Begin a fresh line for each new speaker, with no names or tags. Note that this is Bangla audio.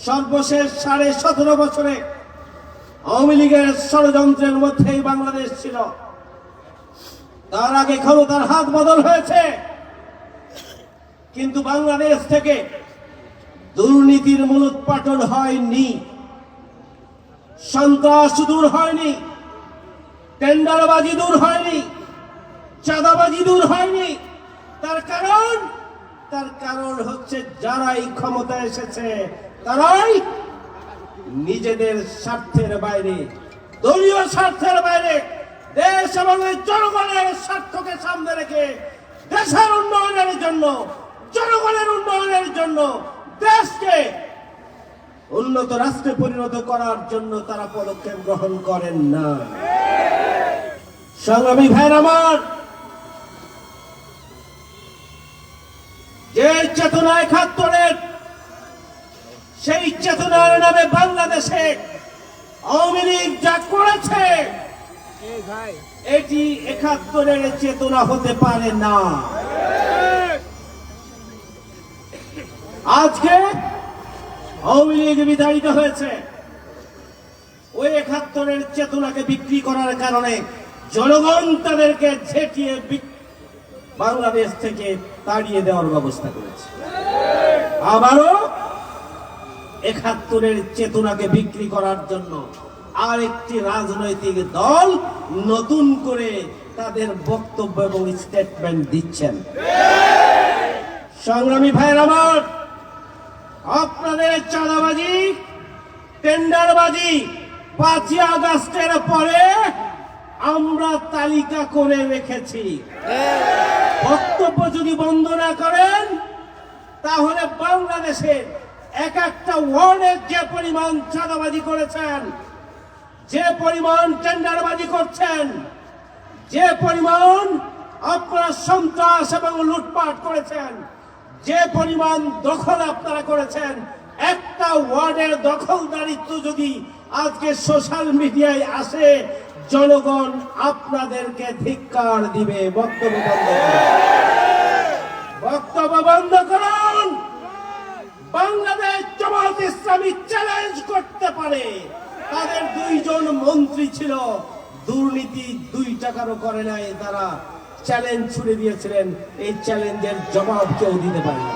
সর্বশেষ 17.5 বছরে আওয়ামী লীগের ষড়যন্ত্রের মধ্যেই বাংলাদেশ ছিল। তার আগে ক্ষমতার হাত বদল হয়েছে, কিন্তু বাংলাদেশ থেকে দুর্নীতির মূলোৎপাটন হয়নি, সন্ত্রাস দূর হয়নি, টেন্ডারবাজি দূর হয়নি, চাঁদাবাজি দূর হয়নি। তার কারণ হচ্ছে যারাই ক্ষমতায় এসেছে তারাই নিজেদের স্বার্থের বাইরে, দলীয় স্বার্থের বাইরে দেশ এবং জনগণের স্বার্থকে সামনে রেখে দেশের উন্নয়নের জন্য, জনগণের উন্নয়নের জন্য, দেশকে উন্নত রাষ্ট্রে পরিণত করার জন্য তারা পদক্ষেপ গ্রহণ করেন না। সংগ্রামী ভাইয়ের আমার, যে চেতনা ৭১, সেই চেতনার নামে বাংলাদেশে আওয়ামী লীগ যা করেছে এটি ৭১ চেতনা হতে পারে না। আজকে আওয়ামী লীগ বিতাড়িত হয়েছে, ওই ৭১ চেতনাকে বিক্রি করার কারণে জনগণ তাদেরকে ঝেঁটিয়ে বাংলাদেশ থেকে তাড়িয়ে দেওয়ার ব্যবস্থা করেছে। আবারও ৭১ চেতনাকে বিক্রি করার জন্য আরেকটি রাজনৈতিক দল নতুন করে তাদের বক্তব্য এবং স্টেটমেন্ট দিচ্ছেন। সংগ্রামী ভাইয়ের আমার, আপনাদের চাঁদাবাজি, টেন্ডারবাজি ৫ই আগস্টের পরে আমরা তালিকা করে রেখেছি। বক্তব্য যদি বন্ধ না করেন তাহলে বাংলাদেশে এক একটা ওয়ার্ডে যে পরিমাণ চাঁদাবাজি করেছেন, যে পরিমাণ টেন্ডারবাজি করছেন, যে পরিমাণ আপনারা সন্ত্রাস এবং লুটপাট করেছেন, যে পরিমাণ দখল আপনারা করেছেন, একটা ওয়ার্ডের দখলদারিত্ব যদি আজকে সোশ্যাল মিডিয়ায় আসে, জনগণ আপনাদেরকে ধিক্কার দিবে। বক্তব্য বন্ধ করুন, বক্তব্য বন্ধ করুন। বাংলাদেশ জামায়াত ইসলামী চ্যালেঞ্জ করতে পারে। তাদের 2 জন মন্ত্রী ছিল, দুর্নীতি 2 টাকারও করে নাই, তারা চ্যালেঞ্জ ছুড়ে দিয়েছিলেন। এই চ্যালেঞ্জের জবাব কেউ দিতে পারে না।